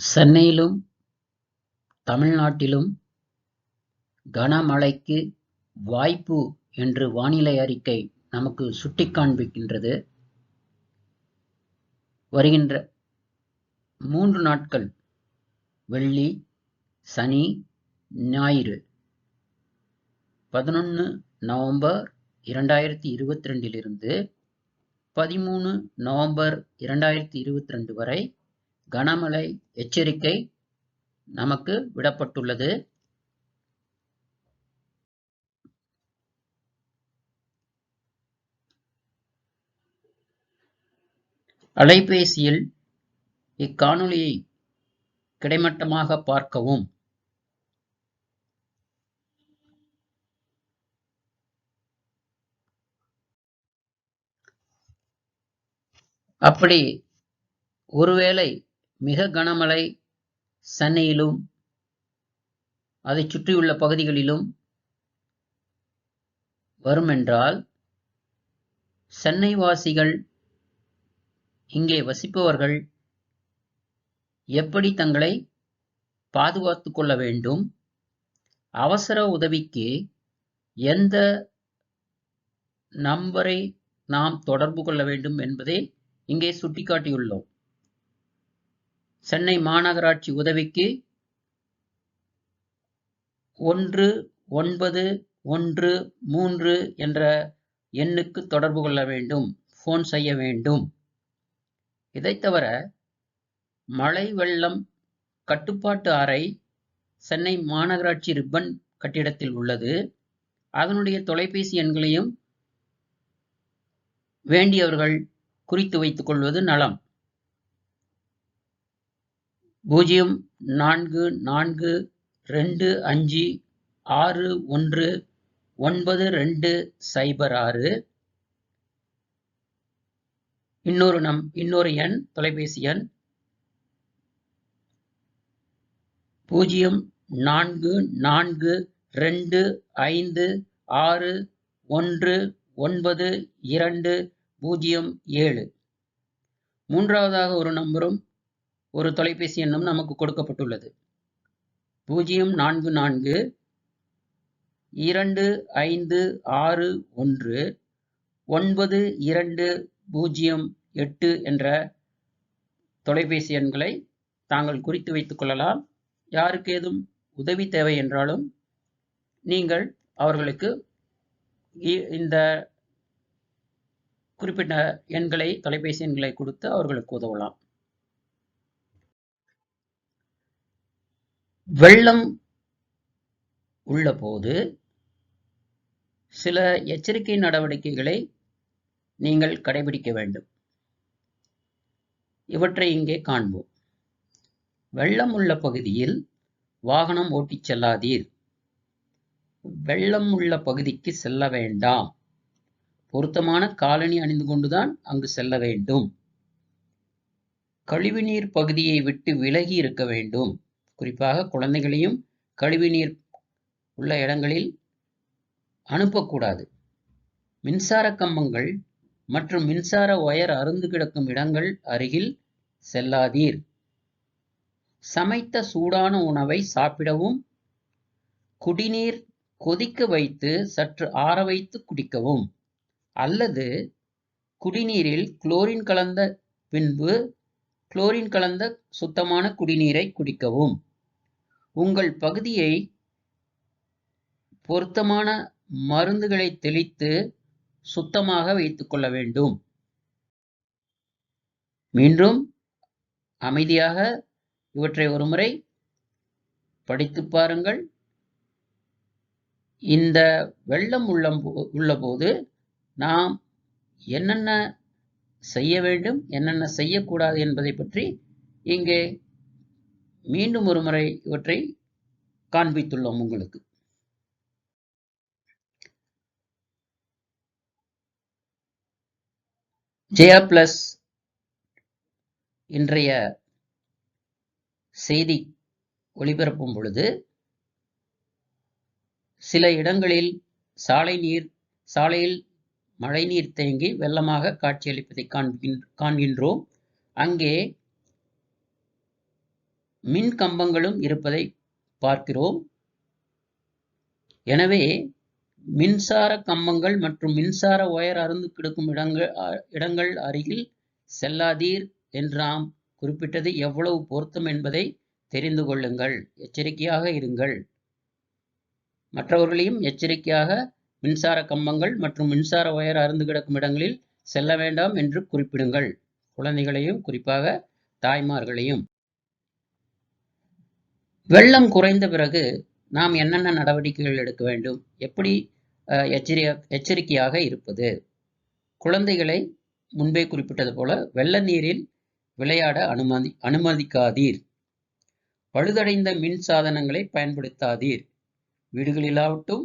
சென்னையிலும் தமிழ்நாட்டிலும் கனமழைக்கு வாய்ப்பு என்று வானிலை அறிக்கை நமக்கு சுட்டிக்காண்பிக்கின்றது. வருகின்ற 3 நாட்கள் வெள்ளி, சனி, ஞாயிறு 11 நவம்பர் 2022 13 நவம்பர் 2022 வரை கனமழை எச்சரிக்கை நமக்கு விடப்பட்டுள்ளது. அலைபேசியில் இக்காணொளியை கிடைமட்டமாக பார்க்கவும். அப்படி ஒருவேளை மிக கனமழை சென்னையிலும் அதைச் சுற்றியுள்ள பகுதிகளிலும் வருமென்றால், சென்னை வாசிகள், இங்கே வசிப்பவர்கள் எப்படி தங்களை பாதுகாத்துக் கொள்ள வேண்டும், அவசர உதவிக்கு எந்த நம்பரை நாம் தொடர்பு கொள்ள வேண்டும் என்பதை இங்கே சுட்டிக்காட்டியுள்ளோம். சென்னை மாநகராட்சி உதவிக்கு 1913 என்ற எண்ணுக்கு தொடர்பு கொள்ள வேண்டும், போன் செய்ய வேண்டும். இதைத் தவிர மழை வெள்ளம் கட்டுப்பாட்டு அறை சென்னை மாநகராட்சி ரிப்பன் கட்டிடத்தில் உள்ளது. அதனுடைய தொலைபேசி எண்களையும் வேண்டியவர்கள் குறித்து வைத்துக் கொள்வது நலம். 044256192006. இன்னொரு எண், தொலைபேசி எண் 044256192007. மூன்றாவதாக ஒரு நம்பரும் ஒரு தொலைபேசி எண்ணும் நமக்கு கொடுக்கப்பட்டுள்ளது. 044256192008 என்ற தொலைபேசி எண்களை தாங்கள் குறித்து வைத்துக் கொள்ளலாம். யாருக்கு ஏதும் உதவி தேவை என்றாலும் நீங்கள் அவர்களுக்கு இந்த குறிப்பிட்ட எண்களை, தொலைபேசி எண்களை கொடுத்து அவர்களுக்கு உதவலாம். வெள்ளம் உள்ள போது சில எச்சரிக்கை நடவடிக்கைகளை நீங்கள் கடைபிடிக்க வேண்டும். இவற்றை இங்கே காண்போம். வெள்ளம் உள்ள பகுதியில் வாகனம் ஓட்டிச் செல்லாதீர். வெள்ளம் உள்ள பகுதிக்கு செல்ல வேண்டாம். பொருத்தமான காலணி அணிந்து கொண்டுதான் அங்கு செல்ல வேண்டும். கழிவுநீர் பகுதியை விட்டு விலகி இருக்க வேண்டும். குறிப்பாக குழந்தைகளையும் கழிவுநீர் உள்ள இடங்களில் அனுப்பக்கூடாது. மின்சார கம்பங்கள் மற்றும் மின்சார ஒயர் அறுந்து கிடக்கும் இடங்கள் அருகில் செல்லாதீர். சமைத்த சூடான உணவை சாப்பிடவும், குடிநீர் கொதிக்க வைத்து சற்று ஆற வைத்து குடிக்கவும், அல்லது குடிநீரில் குளோரின் கலந்த பின்பு குளோரின் கலந்த சுத்தமான குடிநீரை குடிக்கவும். உங்கள் பகுதியை பொருத்தமான மருந்துகளை தெளித்து சுத்தமாக வைத்துக் கொள்ள வேண்டும். மீண்டும் அமைதியாக இவற்றை ஒருமுறை படித்து பாருங்கள். இந்த வெள்ளம் உள்ளபோது நாம் என்னென்ன செய்ய வேண்டும், என்னென்ன செய்யக்கூடாது என்பதை பற்றி இங்கே மீண்டும் ஒரு முறை இவற்றை காண்பித்துள்ளோம் உங்களுக்கு. ஜெயா பிளஸ் இன்றைய செய்தி ஒளிபரப்பும் பொழுது சில இடங்களில் சாலையில் மழைநீர் தேங்கி வெள்ளமாக காட்சியளிப்பதை காண்கின்றோம். அங்கே மின் கம்பங்களும் இருப்பதை பார்க்கிறோம். எனவே மின்சார கம்பங்கள் மற்றும் மின்சார ஒயர் அறுந்து கிடக்கும் இடங்கள் அருகில் செல்லாதீர் என்று நாம் குறிப்பிட்டது எவ்வளவு பொருத்தம் என்பதை தெரிந்து கொள்ளுங்கள். எச்சரிக்கையாக இருங்கள். மற்றவர்களையும் எச்சரிக்கையாக மின்சார கம்பங்கள் மற்றும் மின்சார ஒயர் அறுந்து கிடக்கும் இடங்களில் செல்ல வேண்டாம் என்று குறிப்பிடுங்கள். குழந்தைகளையும் குறிப்பாக தாய்மார்களையும். வெள்ளம் குறைந்த பிறகு நாம் என்னென்ன நடவடிக்கைகள் எடுக்க வேண்டும்? எப்படி எச்சரிக்கையாக இருப்பது? குழந்தைகளை முன்பே குறிப்பிட்டது போல வெள்ள நீரில் விளையாட அனுமதிக்காதீர். பழுதடைந்த மின் சாதனங்களை பயன்படுத்தாதீர். வீடுகளிலாகட்டும்,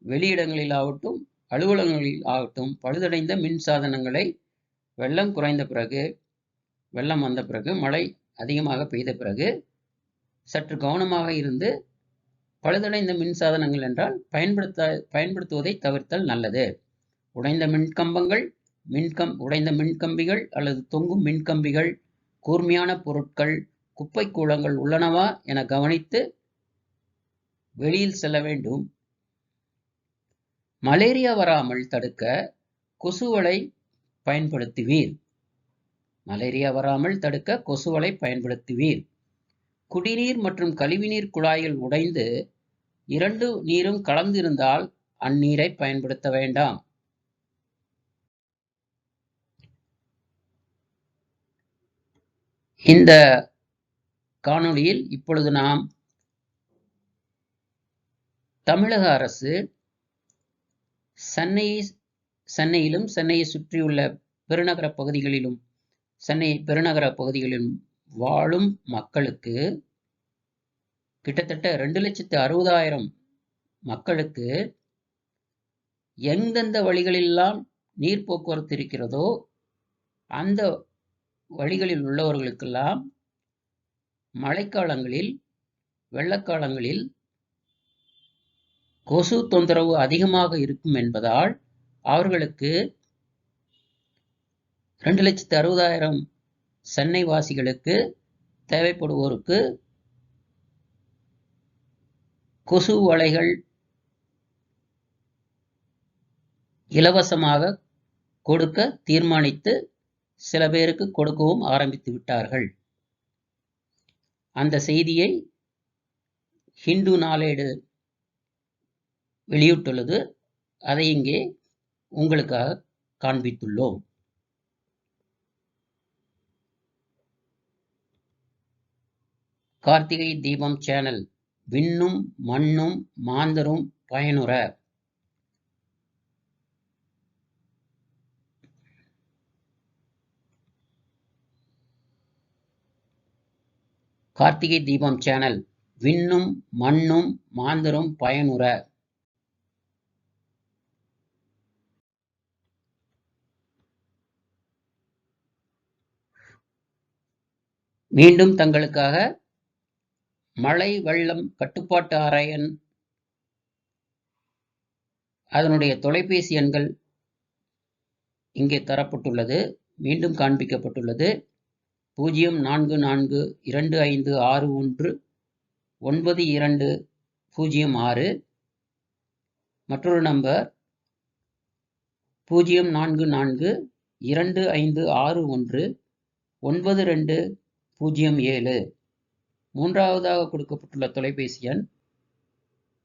வெளியிடங்களில் ஆகட்டும், அலுவலகங்களில் ஆகட்டும், பழுதடைந்த மின் சாதனங்களை வெள்ளம் குறைந்த பிறகு, வெள்ளம் வந்த பிறகு, மழை அதிகமாக பெய்த பிறகு சற்று கவனமாக இருந்து, பழுதடைந்த மின் சாதனங்கள் என்றால் பயன்படுத்துவதை தவிர்த்தல் நல்லது. உடைந்த மின்கம்பங்கள், உடைந்த மின்கம்பிகள் அல்லது தொங்கும் மின்கம்பிகள், கூர்மையான பொருட்கள், குப்பை கூளங்கள் உள்ளனவா என கவனித்து வெளியில் செல்ல வேண்டும். மலேரியா வராமல் தடுக்க கொசுவலை பயன்படுத்துவீர். மலேரியா வராமல் தடுக்க கொசுவலை பயன்படுத்துவீர். குடிநீர் மற்றும் கழிவுநீர் குழாய்கள் உடைந்து 2 நீரும் கலந்திருந்தால் அந்நீரை பயன்படுத்த வேண்டாம். இந்த காணொளியில் இப்பொழுது நாம் தமிழக அரசு சென்னையிலும் சென்னையை சுற்றியுள்ள பெருநகர பகுதிகளிலும் சென்னை பெருநகர பகுதிகளிலும் வாழும் மக்களுக்கு கிட்டத்தட்ட 2,60,000 மக்களுக்கு எந்தெந்த வழிகளெல்லாம் நீர் போக்குவரத்து இருக்கிறதோ அந்த வழிகளில் உள்ளவர்களுக்கெல்லாம் மழைக்காலங்களில், வெள்ளக்காலங்களில் கொசு தொந்தரவு அதிகமாக இருக்கும் என்பதால் அவர்களுக்கு 2,60,000 சென்னை வாசிகளுக்கு தேவைப்படுவோருக்கு கொசு வலைகள் இலவசமாக கொடுக்க தீர்மானித்து சில பேருக்கு கொடுக்கவும் ஆரம்பித்து விட்டார்கள். அந்த செய்தியை ஹிந்து நாளேடு வெளியிட்டுள்ளது. அதை இங்கே உங்களுக்காக காண்பித்துள்ளோம். கார்த்திகை தீபம் சேனல் விண்ணும் மண்ணும் மாந்தரும் பயனுற. கார்த்திகை தீபம் சேனல் விண்ணும் மண்ணும் மாந்தரும் பயனுற. மீண்டும் தங்களுக்காக மழை வெள்ளம் கட்டுப்பாட்டு ஆணையம் அதனுடைய தொலைபேசி எண்கள் இங்கே தரப்பட்டுள்ளது. மீண்டும் காண்பிக்கப்பட்டுள்ளது. 044256192006. மற்றொரு நம்பர் 044256192007. மூன்றாவதாக கொடுக்கப்பட்டுள்ள தொலைபேசி எண்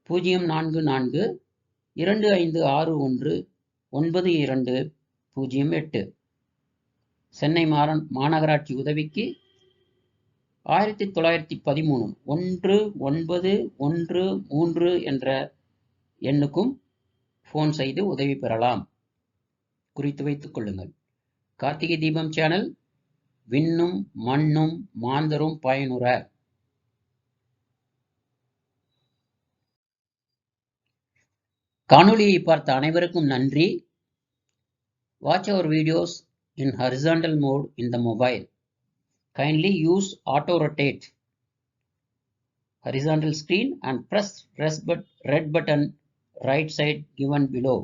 044256192008. சென்னை மாநகராட்சி உதவிக்கு 1913 1913 என்ற எண்ணுக்கும் போன் செய்து உதவி பெறலாம். குறித்து வைத்துக் கொள்ளுங்கள். கார்த்திகை தீபம் சேனல் விண்ணும் மண்ணும் மாந்தரும் பயனுற. காணொளியை பார்த்த அனைவருக்கும் நன்றி. Watch our videos in horizontal mode in the mobile. Kindly use auto rotate horizontal screen and press red button right side given below.